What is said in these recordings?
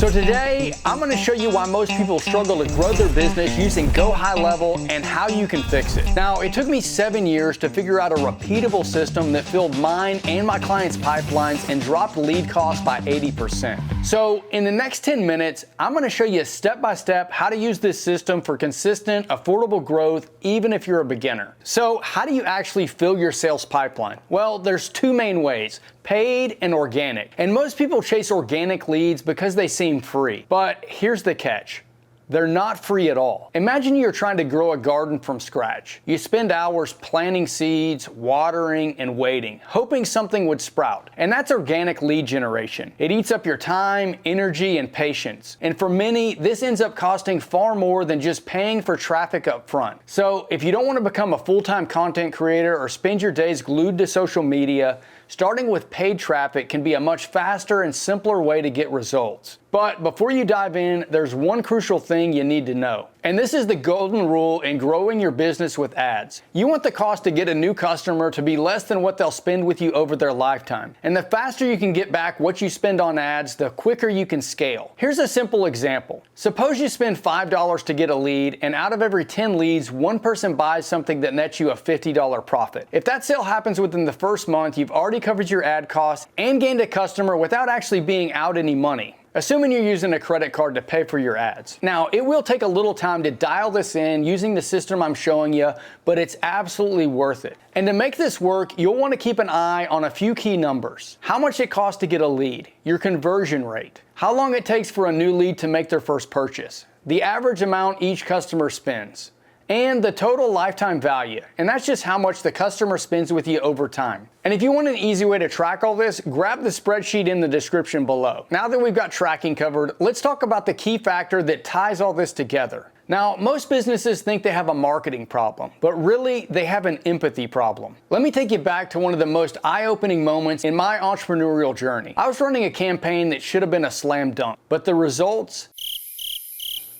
So today, I'm going to show you why most people struggle to grow their business using GoHighLevel and how you can fix it. Now, it took me 7 years to figure out a repeatable system that filled mine and my clients' pipelines and dropped lead costs by 80%. So in the next 10 minutes, I'm going to show you step-by-step how to use this system for consistent, affordable growth, even if you're a beginner. So how do you actually fill your sales pipeline? Well, there's two main ways: paid and organic. And most people chase organic leads because they seem free. But here's the catch: they're not free at all. Imagine you're trying to grow a garden from scratch. You spend hours planting seeds, watering, and waiting, hoping something would sprout. And that's organic lead generation. It eats up your time, energy, and patience. And for many, this ends up costing far more than just paying for traffic up front. So if you don't want to become a full-time content creator or spend your days glued to social media, starting with paid traffic can be a much faster and simpler way to get results. But before you dive in, there's one crucial thing you need to know. And this is the golden rule in growing your business with ads. You want the cost to get a new customer to be less than what they'll spend with you over their lifetime. And the faster you can get back what you spend on ads, the quicker you can scale. Here's a simple example. Suppose you spend $5 to get a lead, and out of every 10 leads, one person buys something that nets you a $50 profit. If that sale happens within the first month, you've already covered your ad costs and gained a customer without actually being out any money, assuming you're using a credit card to pay for your ads. Now, it will take a little time to dial this in using the system I'm showing you, but it's absolutely worth it. And to make this work, you'll want to keep an eye on a few key numbers: how much it costs to get a lead, your conversion rate, how long it takes for a new lead to make their first purchase, the average amount each customer spends, and the total lifetime value. And that's just how much the customer spends with you over time. And if you want an easy way to track all this, grab the spreadsheet in the description below. Now that we've got tracking covered, let's talk about the key factor that ties all this together. Now, most businesses think they have a marketing problem, but really they have an empathy problem. Let me take you back to one of the most eye-opening moments in my entrepreneurial journey. I was running a campaign that should have been a slam dunk, but the results?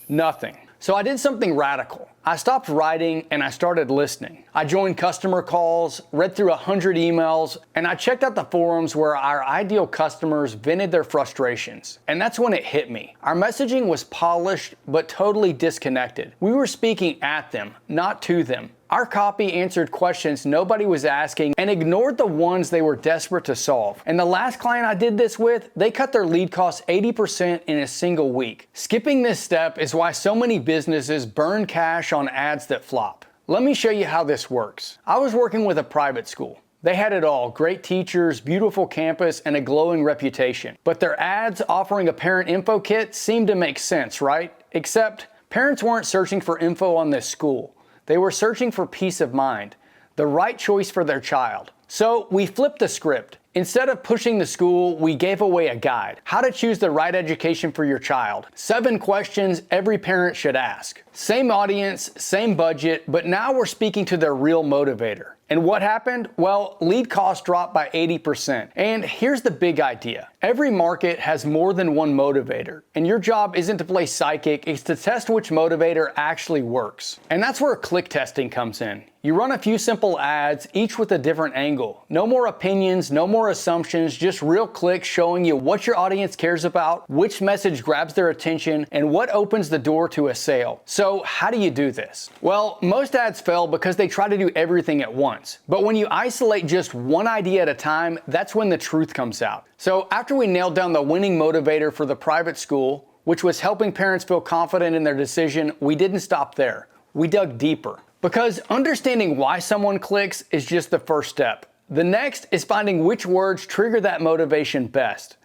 Nothing. So I did something radical. I stopped writing and I started listening. I joined customer calls, read through 100 emails, and I checked out the forums where our ideal customers vented their frustrations. And that's when it hit me. Our messaging was polished, but totally disconnected. We were speaking at them, not to them. Our copy answered questions nobody was asking and ignored the ones they were desperate to solve. And the last client I did this with, they cut their lead costs 80% in a single week. Skipping this step is why so many businesses burn cash on ads that flop. Let me show you how this works. I was working with a private school. They had it all: great teachers, beautiful campus, and a glowing reputation. But their ads offering a parent info kit seemed to make sense, right? Except parents weren't searching for info on this school. They were searching for peace of mind, the right choice for their child. So we flipped the script. Instead of pushing the school, we gave away a guide: how to choose the right education for your child. 7 questions every parent should ask. Same audience, same budget, but now we're speaking to their real motivator. And what happened? Well, lead costs dropped by 80%. And here's the big idea: every market has more than one motivator, and your job isn't to play psychic, it's to test which motivator actually works. And that's where click testing comes in. You run a few simple ads, each with a different angle. No more opinions, no more assumptions, just real clicks showing you what your audience cares about, which message grabs their attention, and what opens the door to a sale. So how do you do this? Well, most ads fail because they try to do everything at once. But when you isolate just one idea at a time, that's when the truth comes out. So after we nailed down the winning motivator for the private school, which was helping parents feel confident in their decision, we didn't stop there. We dug deeper. Because understanding why someone clicks is just the first step. The next is finding which words trigger that motivation best.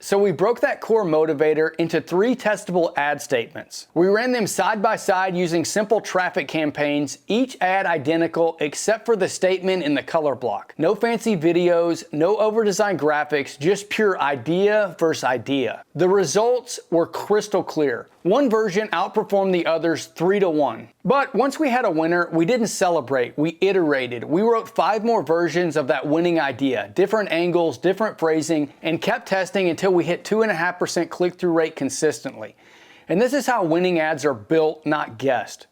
So we broke that core motivator into 3 testable ad statements. We ran them side by side using simple traffic campaigns, each ad identical except for the statement in the color block. No fancy videos, no over-designed graphics, just pure idea versus idea. The results were crystal clear. One version outperformed the others 3-to-1. But once we had a winner, we didn't celebrate, we iterated. We wrote 5 more versions of that winning idea, different angles, different phrasing, and kept testing until we hit 2.5% click-through rate consistently. And this is how winning ads are built, not guessed.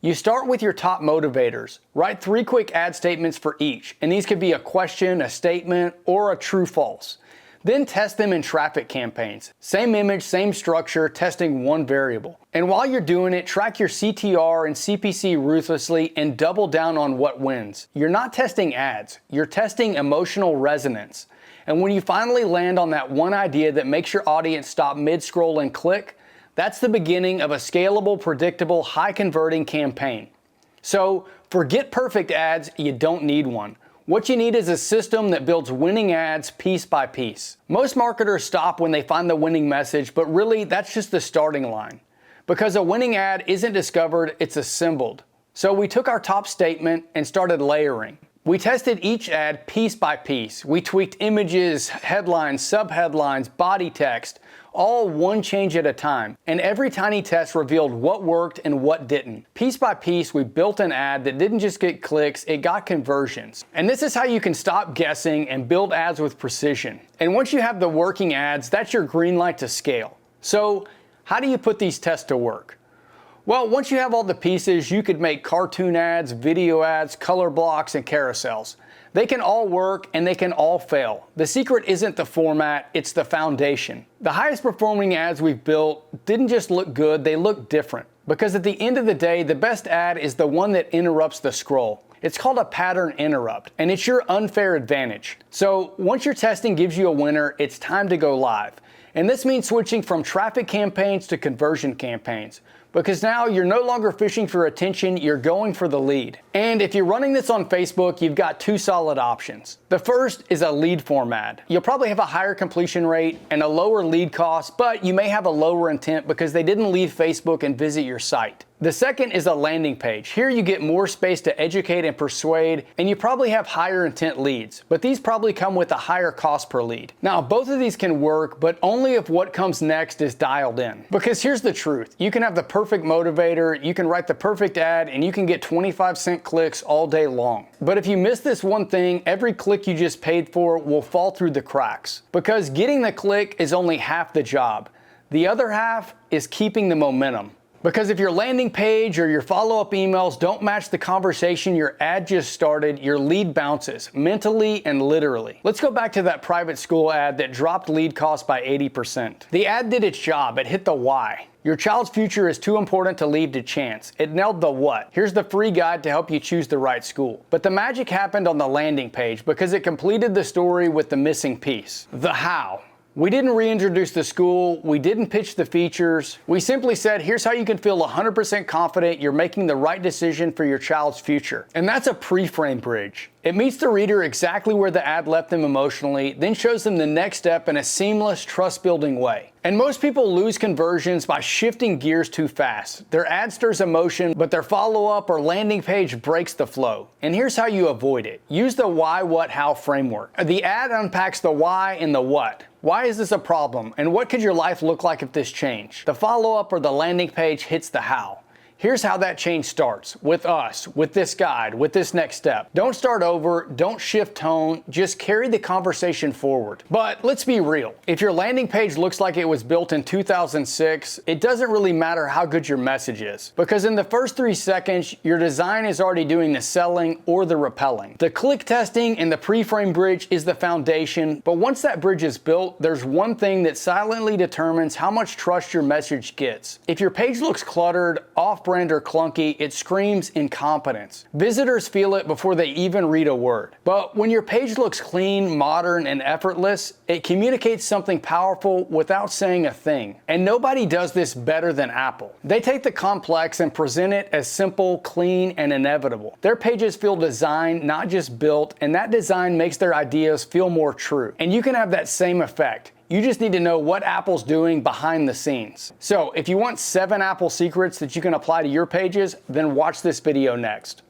You start with your top motivators. Write 3 quick ad statements for each, and these could be a question, a statement, or a true-false. Then test them in traffic campaigns. Same image, same structure, testing one variable. And while you're doing it, track your CTR and CPC ruthlessly and double down on what wins. You're not testing ads, you're testing emotional resonance. And when you finally land on that one idea that makes your audience stop mid-scroll and click, that's the beginning of a scalable, predictable, high-converting campaign. So forget perfect ads, you don't need one. What you need is a system that builds winning ads piece by piece. Most marketers stop when they find the winning message, but really that's just the starting line. Because a winning ad isn't discovered, it's assembled. So we took our top statement and started layering. We tested each ad piece by piece. We tweaked images, headlines, subheadlines, body text, all one change at a time. And every tiny test revealed what worked and what didn't. Piece by piece, we built an ad that didn't just get clicks, it got conversions. And this is how you can stop guessing and build ads with precision. And once you have the working ads, that's your green light to scale. So how do you put these tests to work? Well, once you have all the pieces, you could make cartoon ads, video ads, color blocks, and carousels. They can all work and they can all fail. The secret isn't the format, it's the foundation. The highest performing ads we've built didn't just look good, they look different. Because at the end of the day, the best ad is the one that interrupts the scroll. It's called a pattern interrupt, and it's your unfair advantage. So once your testing gives you a winner, it's time to go live. And this means switching from traffic campaigns to conversion campaigns. Because now you're no longer fishing for attention, you're going for the lead. And if you're running this on Facebook, you've got two solid options. The first is a lead form ad. You'll probably have a higher completion rate and a lower lead cost, but you may have a lower intent because they didn't leave Facebook and visit your site. The second is a landing page. Here you get more space to educate and persuade, and you probably have higher intent leads, but these probably come with a higher cost per lead. Now, both of these can work, but only if what comes next is dialed in. Because here's the truth. You can have the perfect motivator, you can write the perfect ad, and you can get 25-cent clicks all day long. But if you miss this one thing, every click you just paid for will fall through the cracks. Because getting the click is only half the job. The other half is keeping the momentum. Because if your landing page or your follow-up emails don't match the conversation your ad just started, your lead bounces, mentally and literally. Let's go back to that private school ad that dropped lead costs by 80%. The ad did its job, it hit the why. Your child's future is too important to leave to chance. It nailed the what. Here's the free guide to help you choose the right school. But the magic happened on the landing page because it completed the story with the missing piece, the how. We didn't reintroduce the school, we didn't pitch the features, we simply said, here's how you can feel 100% confident you're making the right decision for your child's future. And that's a pre-frame bridge. It meets the reader exactly where the ad left them emotionally, then shows them the next step in a seamless, trust-building way. And most people lose conversions by shifting gears too fast. Their ad stirs emotion, but their follow-up or landing page breaks the flow. And here's how you avoid it. Use the why, what, how framework. The ad unpacks the why and the what. Why is this a problem? And what could your life look like if this changed? The follow-up or the landing page hits the how. Here's how that change starts, with us, with this guide, with this next step. Don't start over, don't shift tone, just carry the conversation forward. But let's be real, if your landing page looks like it was built in 2006, it doesn't really matter how good your message is. Because in the first 3 seconds, your design is already doing the selling or the repelling. The click testing and the pre-frame bridge is the foundation, but once that bridge is built, there's one thing that silently determines how much trust your message gets. If your page looks cluttered, off-brand, or clunky, it screams incompetence. Visitors feel it before they even read a word. But when your page looks clean, modern, and effortless, it communicates something powerful without saying a thing. And nobody does this better than Apple. They take the complex and present it as simple, clean, and inevitable. Their pages feel designed, not just built, and that design makes their ideas feel more true. And you can have that same effect. You just need to know what Apple's doing behind the scenes. So if you want 7 Apple secrets that you can apply to your pages, then watch this video next.